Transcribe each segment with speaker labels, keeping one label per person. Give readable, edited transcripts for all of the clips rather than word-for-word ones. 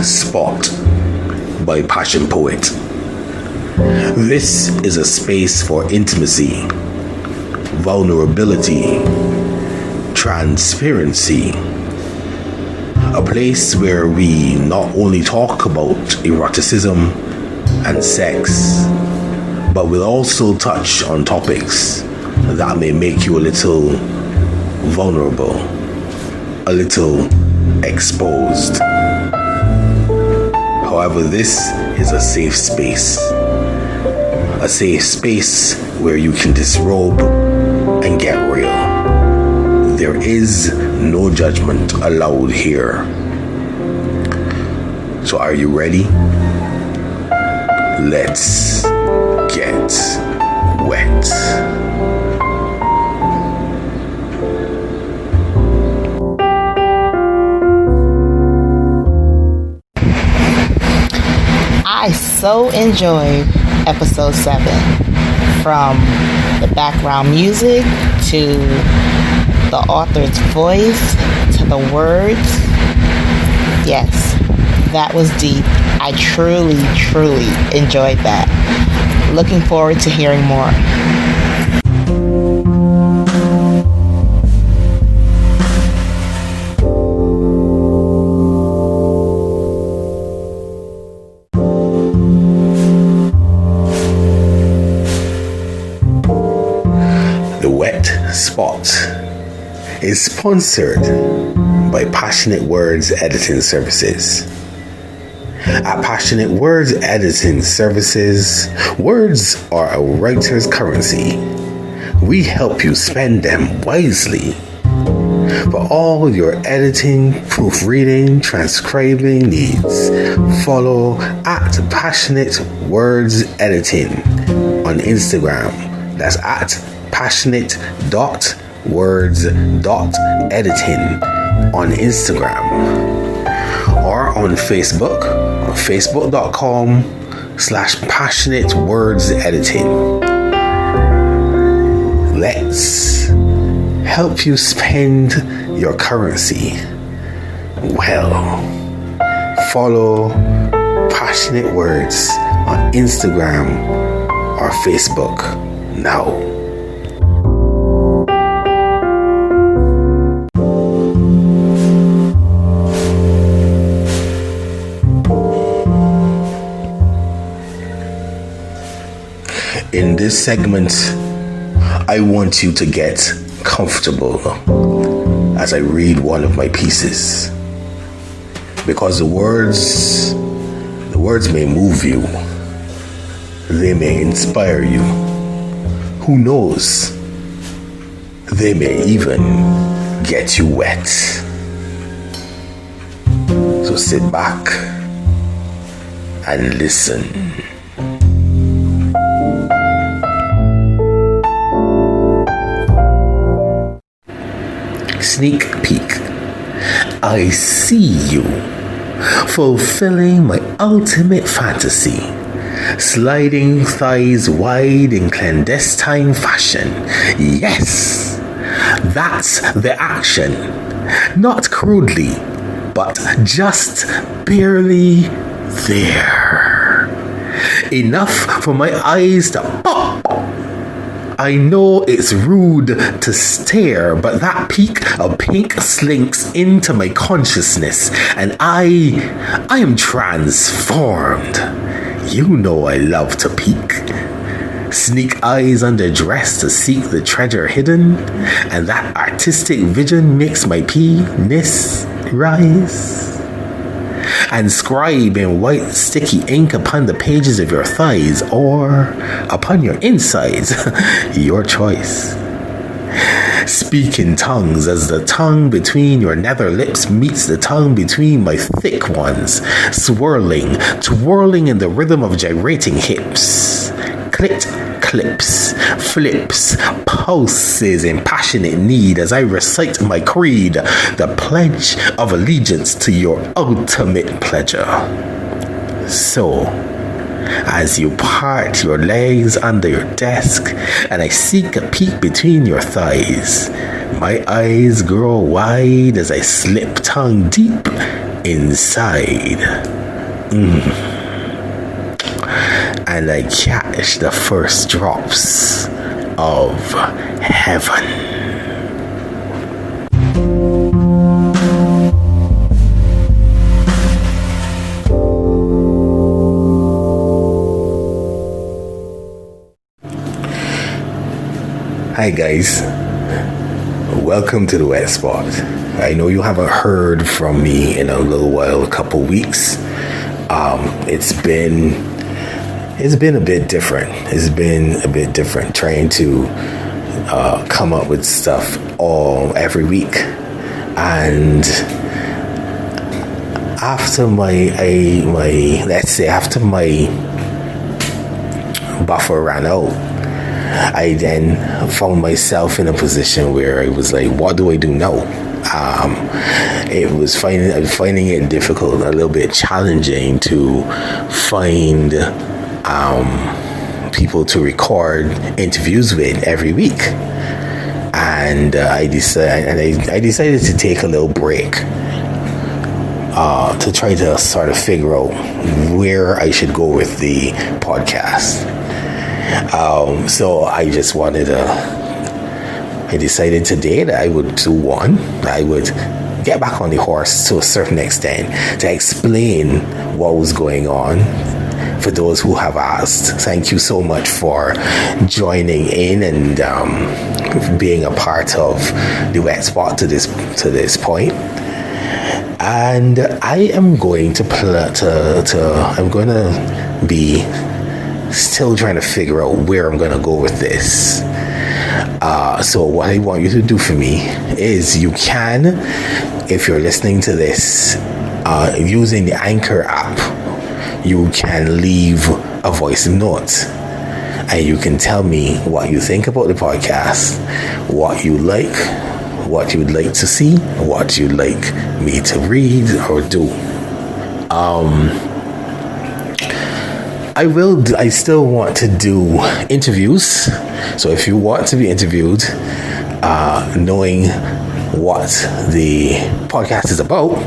Speaker 1: Spot by PassionPoet. This is a space for intimacy, vulnerability, transparency. A place where we not only talk about eroticism and sex, but we'll also touch on topics that may make you a little vulnerable, a little exposed. However, this is a safe space where you can disrobe and get real. There is no judgment allowed here. So are you ready? Let's get wet.
Speaker 2: I so enjoyed episode 7, from the background music to the author's voice to the words. Yes, that was deep. I truly enjoyed that. Looking forward to hearing more.
Speaker 1: The Wett Spot is sponsored by Passionate Words Editing Services. At Passionate Words Editing Services, words are a writer's currency. We help you spend them wisely. For all your editing, proofreading, transcribing needs, follow at Passionate Words Editing on Instagram. That's at passionate.words.editing on Instagram, or on Facebook, on facebook.com/passionatewordsediting. Let's help you spend your currency well. Follow Passionate Words on Instagram or Facebook now. In this segment, I want you to get comfortable as I read one of my pieces, because the words may move you, they may inspire you. Who knows? They may even get you wet. So sit back and listen. Sneak peek. I see you fulfilling my ultimate fantasy. Sliding thighs wide in clandestine fashion. Yes, that's the action. Not crudely, but just barely there. Enough for my eyes to pop. I know it's rude to stare, but that peak of pink slinks into my consciousness, and I am transformed. You know I love to peek. Sneak eyes under dress to seek the treasure hidden, and that artistic vision makes my penis rise. And scribe in white sticky ink upon the pages of your thighs, or upon your insides, your choice. Speak in tongues as the tongue between your nether lips meets the tongue between my thick ones, swirling, twirling in the rhythm of gyrating hips. Clit, clips, flips, pulses in passionate need as I recite my creed, the pledge of allegiance to your ultimate pleasure. So, as you part your legs under your desk and I seek a peek between your thighs, my eyes grow wide as I slip tongue deep inside. And I catch the first drops of heaven. Hi guys, welcome to the Wett spot. I know you haven't heard from me in a little while, a couple weeks. It's been a bit different. It's been a bit different trying to come up with stuff every week. And after my buffer ran out, I then found myself in a position where I was like, what do I do now? I was finding it difficult, a little bit challenging to find people to record interviews with every week. And I decided to take a little break to try to sort of figure out where I should go with the podcast. So I decided today that I would do one. I would get back on the horse to a certain extent to explain what was going on. For those who have asked, thank you so much for joining in and being a part of the Wett spot to this point. And I am going to be still trying to figure out where I'm going to go with this. So what I want you to do for me is you can, if you're listening to this using the Anchor app, you can leave a voice note and you can tell me what you think about the podcast, what you like, what you would like to see, what you'd like me to read or do. I still want to do interviews. So if you want to be interviewed, knowing what the podcast is about,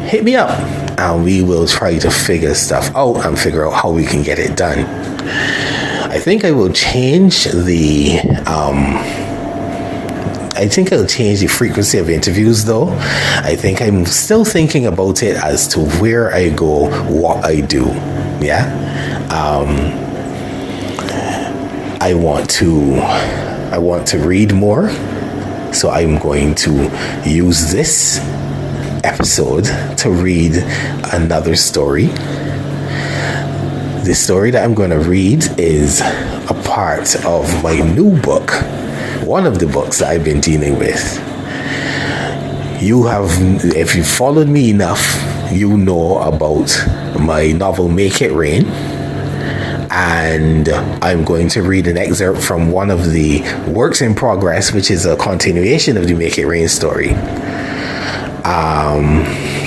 Speaker 1: hit me up and we will try to figure stuff out and figure out how we can get it done. I think I will change I'll change the frequency of interviews though. I think I'm still thinking about it as to where I go, what I do. Yeah. I want to read more. So I'm going to use this episode to read another story. The story that I'm going to read is a part of my new book. One of the books that I've been dealing with. If you followed me enough, you know about my novel Make It Rain. And I'm going to read an excerpt from one of the works in progress, which is a continuation of the Make It Rain story.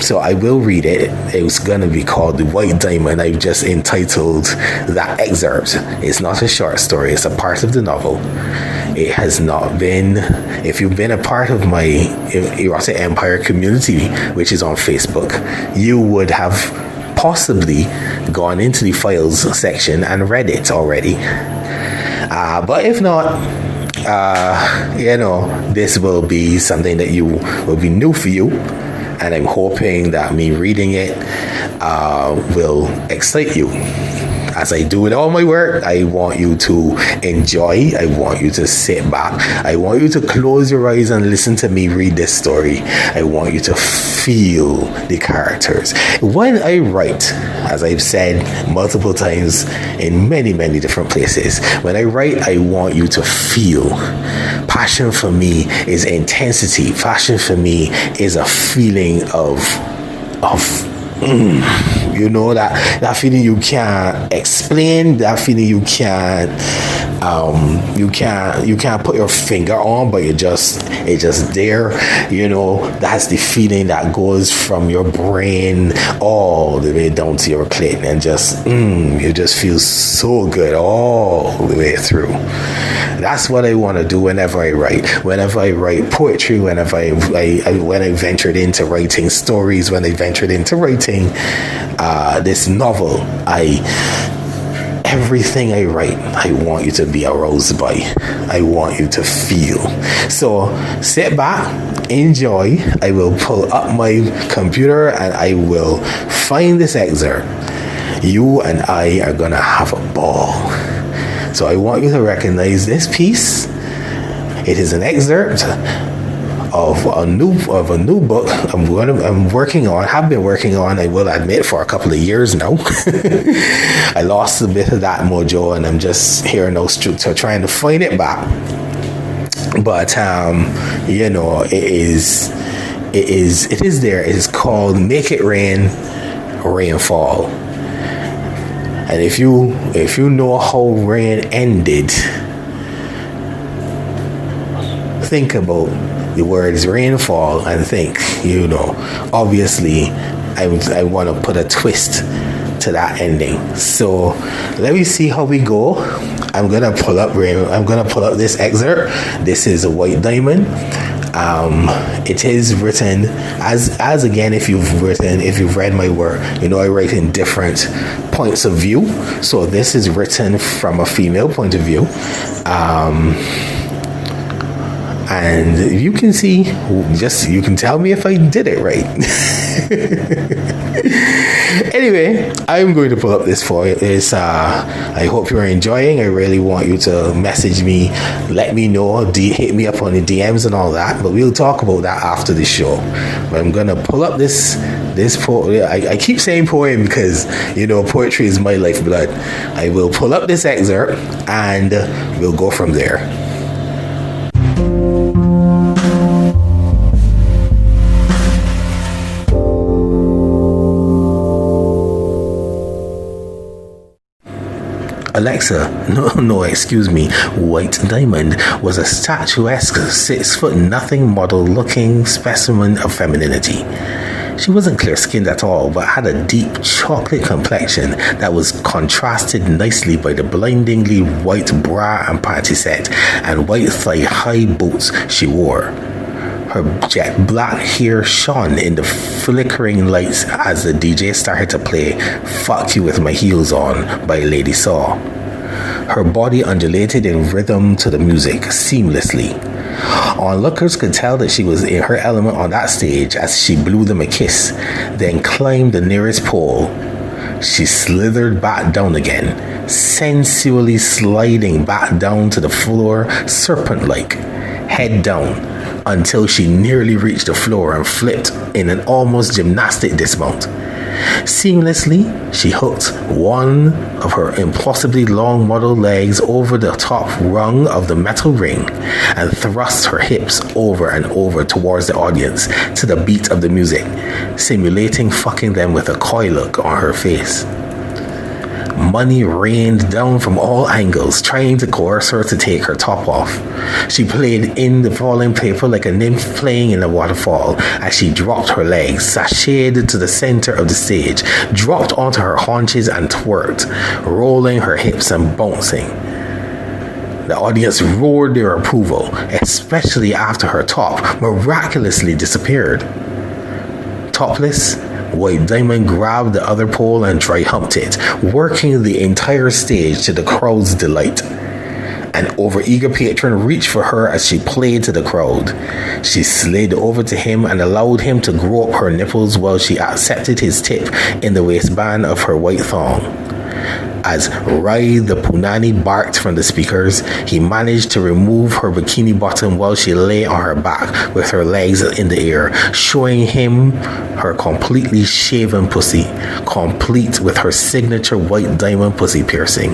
Speaker 1: So I will read it. It's going to be called The White Diamond. I've just entitled that excerpt. It's not a short story. It's a part of the novel. It has not been, if you've been a part of my Erotic Empire community, which is on Facebook, you would have possibly gone into the files section and read it already. But if not, this will be something that will be new for you. And I'm hoping that me reading it will excite you. As I do with all my work, I want you to enjoy. I want you to sit back. I want you to close your eyes and listen to me read this story. I want you to feel the characters. When I write, as I've said multiple times in many, many different places, when I write, I want you to feel. Passion for me is intensity. Passion for me is a feeling of that feeling you can't explain, that feeling you can't put your finger on, but it's just there. That's the feeling that goes from your brain all the way down to your clit, and just you just feel so good all the way through. That's what I want to do whenever I write. Whenever I write poetry, whenever when I ventured into writing stories, when I ventured into writing this novel, everything I write, I want you to be aroused by. I want you to feel. So sit back, enjoy. I will pull up my computer and I will find this excerpt. You and I are gonna have a ball. So I want you to recognize this piece. It is an excerpt of a new book I'm working on, have been working on, I will admit, for a couple of years now. I lost a bit of that mojo and I'm just here now trying to find it back. But you know, it is there. It is called Make It Rain, Rainfall. And if you know how rain ended, think about the words rainfall and think, you know, obviously I want to put a twist to that ending. So let me see how we go. I'm gonna pull up this excerpt. This is a White Diamond. It is written as again, if you've read my work, you know I write in different points of view. So this is written from a female point of view. And you can see, you can tell me if I did it right. Anyway, I'm going to pull up this for you. I hope you're enjoying. I really want you to message me, let me know, hit me up on the DMs and all that. But we'll talk about that after the show. But I'm going to pull up this poem. I keep saying poem because, you know, poetry is my lifeblood. I will pull up this excerpt and we'll go from there. Alexa, excuse me, White Diamond was a statuesque 6-foot nothing model looking specimen of femininity. She wasn't clear-skinned at all, but had a deep chocolate complexion that was contrasted nicely by the blindingly white bra and panty set and white thigh-high boots she wore. Her jet black hair shone in the flickering lights as the DJ started to play Fuck You With My Heels On by Lady Saw. Her body undulated in rhythm to the music seamlessly. Onlookers could tell that she was in her element on that stage as she blew them a kiss, then climbed the nearest pole. She slithered back down again, sensually sliding back down to the floor serpent-like, head down, until she nearly reached the floor and flipped in an almost gymnastic dismount. Seamlessly, she hooked one of her impossibly long model legs over the top rung of the metal ring and thrust her hips over and over towards the audience to the beat of the music, simulating fucking them with a coy look on her face. Money rained down from all angles, trying to coerce her to take her top off. She played in the falling paper like a nymph playing in a waterfall as she dropped her legs, sashayed to the center of the stage, dropped onto her haunches and twerked, rolling her hips and bouncing. The audience roared their approval, especially after her top miraculously disappeared. Topless, White Diamond grabbed the other pole and dry-humped it, working the entire stage to the crowd's delight. An overeager patron reached for her as she played to the crowd. She slid over to him and allowed him to grope her nipples while she accepted his tip in the waistband of her white thong. As Rai the Punani barked from the speakers, he managed to remove her bikini bottom while she lay on her back with her legs in the air, showing him her completely shaven pussy, complete with her signature white diamond pussy piercing.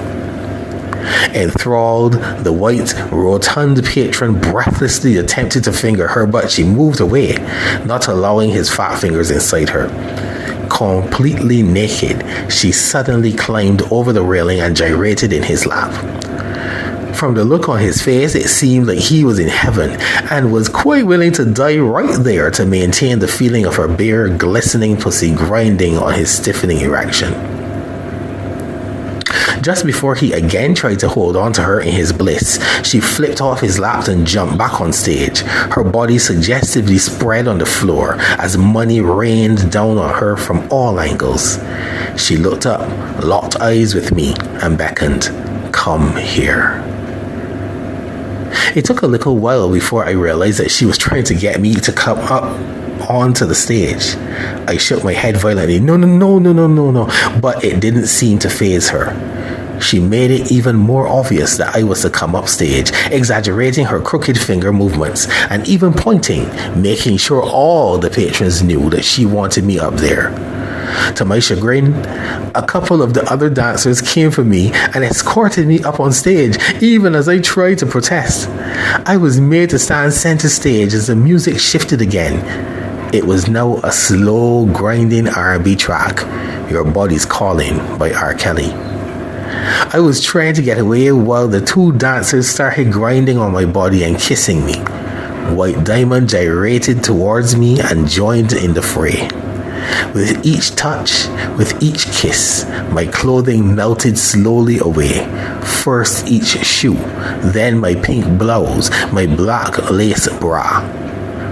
Speaker 1: Enthralled, the white, rotund patron breathlessly attempted to finger her, but she moved away, not allowing his fat fingers inside her. Completely naked, she suddenly climbed over the railing and gyrated in his lap. From the look on his face, it seemed like he was in heaven and was quite willing to die right there to maintain the feeling of her bare, glistening pussy grinding on his stiffening erection. Just before he again tried to hold on to her in his bliss, she flipped off his lap and jumped back on stage. Her body suggestively spread on the floor as money rained down on her from all angles. She looked up, locked eyes with me, and beckoned, "Come here." It took a little while before I realized that she was trying to get me to come up onto the stage. I shook my head violently. No, but it didn't seem to faze her. She made it even more obvious that I was to come up stage, exaggerating her crooked finger movements and even pointing, making sure all the patrons knew that she wanted me up there. To my chagrin, a couple of the other dancers came for me and escorted me up on stage, even as I tried to protest. I was made to stand center stage as the music shifted again. It was now a slow, grinding R&B track, "Your Body's Calling" by R. Kelly. I was trying to get away while the two dancers started grinding on my body and kissing me. White Diamond gyrated towards me and joined in the fray. With each touch, with each kiss, my clothing melted slowly away. First each shoe, then my pink blouse, my black lace bra.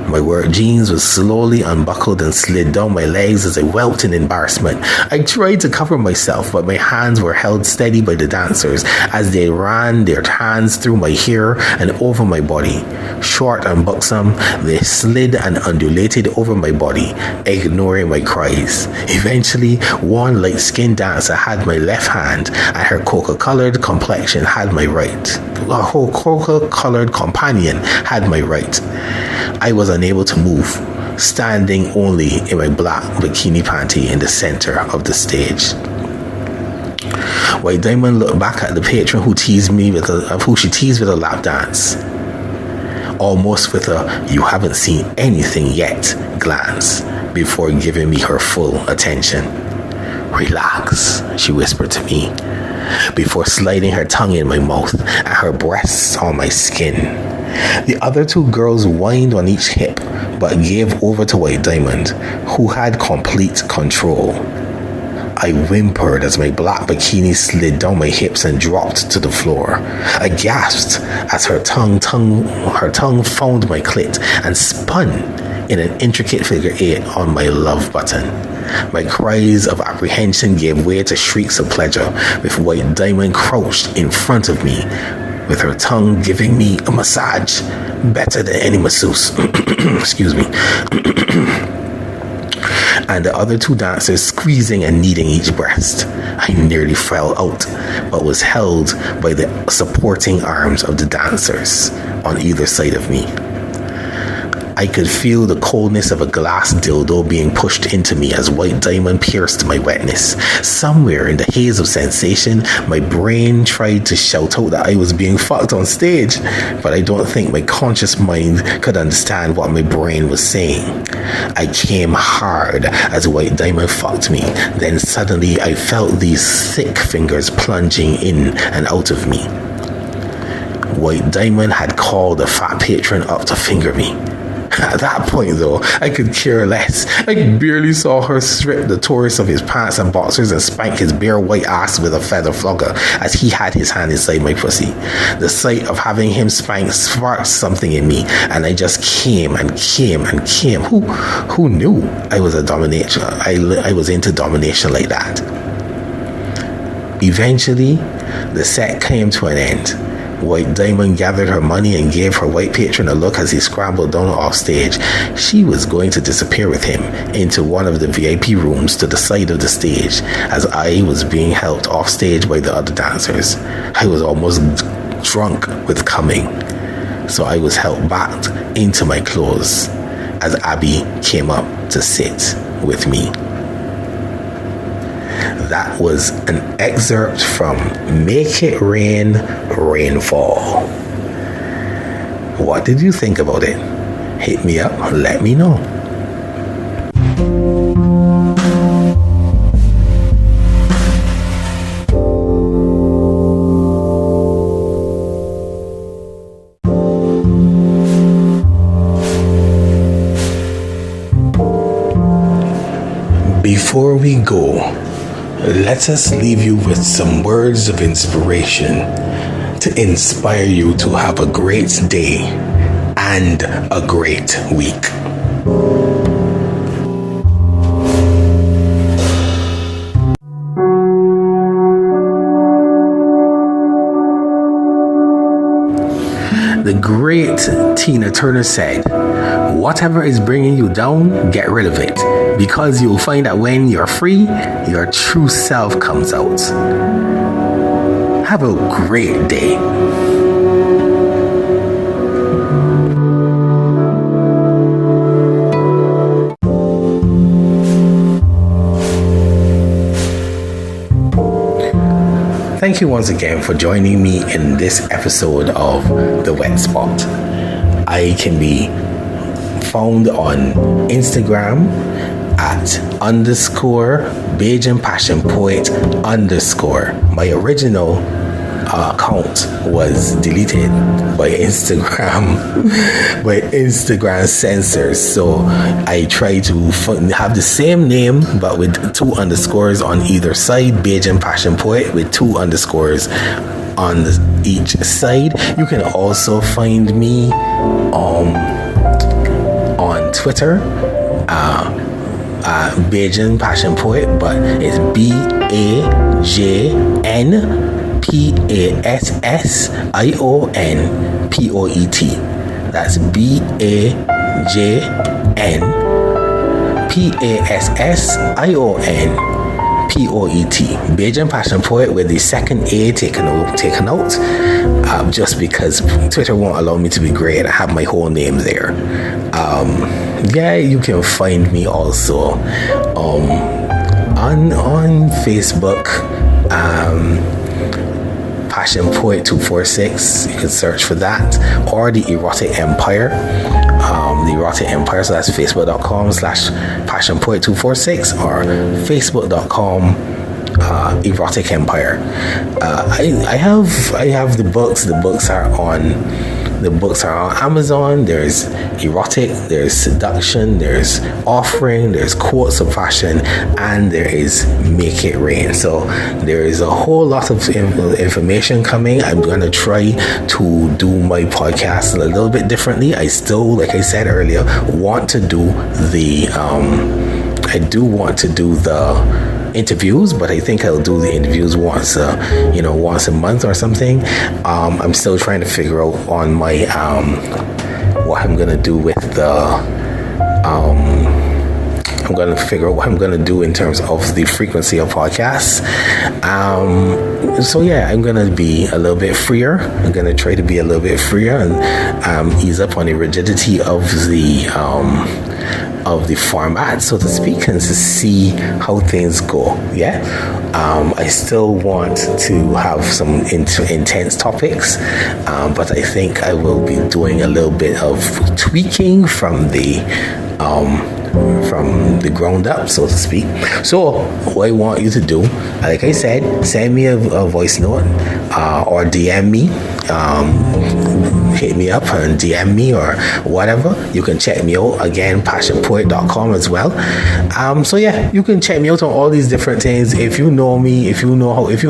Speaker 1: My work jeans was slowly unbuckled and slid down my legs as I whelped in embarrassment. I tried to cover myself, but my hands were held steady by the dancers as they ran their hands through my hair and over my body. Short and buxom, they slid and undulated over my body, ignoring my cries. Eventually, one light-skinned dancer had my left hand, and her coca-colored complexion had my right. Her coca-colored companion had my right. I was unable to move, standing only in my black bikini panty in the center of the stage. White Diamond looked back at the patron who she teased with a lap dance, almost with a "you haven't seen anything yet" glance, before giving me her full attention. "Relax," she whispered to me, before sliding her tongue in my mouth and her breasts on my skin. The other two girls whined on each hip, but gave over to White Diamond, who had complete control. I whimpered as my black bikini slid down my hips and dropped to the floor. I gasped as her tongue found my clit and spun in an intricate figure 8 on my love button. My cries of apprehension gave way to shrieks of pleasure, with White Diamond crouched in front of me, with her tongue giving me a massage better than any masseuse. Excuse me. And the other two dancers squeezing and kneading each breast. I nearly fell out, but was held by the supporting arms of the dancers on either side of me. I could feel the coldness of a glass dildo being pushed into me as White Diamond pierced my wetness. Somewhere in the haze of sensation, my brain tried to shout out that I was being fucked on stage, but I don't think my conscious mind could understand what my brain was saying. I came hard as White Diamond fucked me. Then suddenly I felt these thick fingers plunging in and out of me. White Diamond had called the fat patron up to finger me. At that point, though, I could care less. I barely saw her strip the tourist of his pants and boxers and spank his bare white ass with a feather flogger as he had his hand inside my pussy. The sight of having him spanked sparked something in me, and I just came and came and came. Who knew I was a dominator? I was into domination like that. Eventually, the set came to an end. White Diamond gathered her money and gave her white patron a look as he scrambled down off stage. She was going to disappear with him into one of the VIP rooms to the side of the stage as I was being helped off stage by the other dancers. I was almost drunk with coming, so I was helped back into my clothes as Abby came up to sit with me. That was an excerpt from Make It Rain, Rainfall. What did you think about it? Hit me up, let me know. Before we go, let us leave you with some words of inspiration to inspire you to have a great day and a great week. The great Tina Turner said, "Whatever is bringing you down, get rid of it, because you'll find that when you're free, your true self comes out." Have a great day. Thank you once again for joining me in this episode of The Wett Spot. I can be found on Instagram at _Bajan PassionPoet _. My original account was deleted by Instagram. By Instagram censors, so I try to have the same name but with 2 underscores on either side. Bajan PassionPoet with 2 underscores on each side. You can also find me on Twitter, Bajan PassionPoet, but it's BAJNPASSIONPOET. That's BAJNPASSIONPOET. Bajan PassionPoet with the second A taken out, just because Twitter won't allow me to be great. I have my whole name there. You can find me also on Facebook. PassionPoet 246, you can search for that, or the Erotic Empire. The Erotic Empire, so that's facebook.com/PassionPoet 246 or facebook.com Erotic Empire. I have the books. The books are on Amazon. There's erotic, there's seduction, there's offering, there's quotes of passion, and there is Make It Rain. So there is a whole lot of information coming. I'm going to try to do my podcast a little bit differently. I still, like I said earlier, want to do the interviews, but I think I'll do the interviews once a month or something. I'm still trying to figure out on my what I'm gonna do with the I'm going to figure out what I'm going to do in terms of the frequency of podcasts. I'm going to be a little bit freer. I'm going to try to be a little bit freer and ease up on the rigidity of the format, so to speak, and to see how things go. I still want to have some intense topics, but I think I will be doing a little bit of tweaking from the ground up, so to speak. So what I want you to do, like I said, send me a voice note or DM me. Hit me up and DM me or whatever. You can check me out again, PassionPoet.com as well. You can check me out on all these different things. If you know me, if you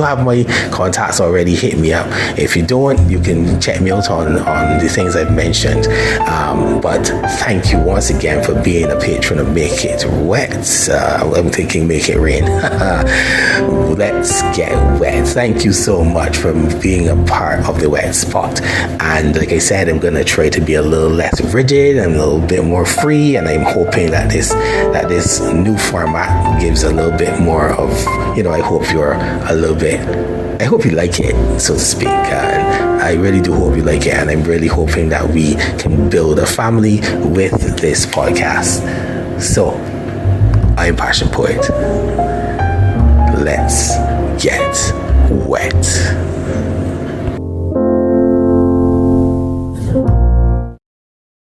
Speaker 1: have my contacts already, hit me up. If you don't, you can check me out on the things I've mentioned. But thank you once again for being a patron of Make It Wet. I'm thinking Make It Rain. Let's get wet. Thank you so much for being a part of the Wett Spot. And like I said, I'm going to try to be a little less rigid and a little bit more free, and I'm hoping that this new format gives a little bit more of, I hope you like it, so to speak. I really do hope you like it, and I'm really hoping that we can build a family with this podcast. So, I'm PassionPoet. Let's get wet.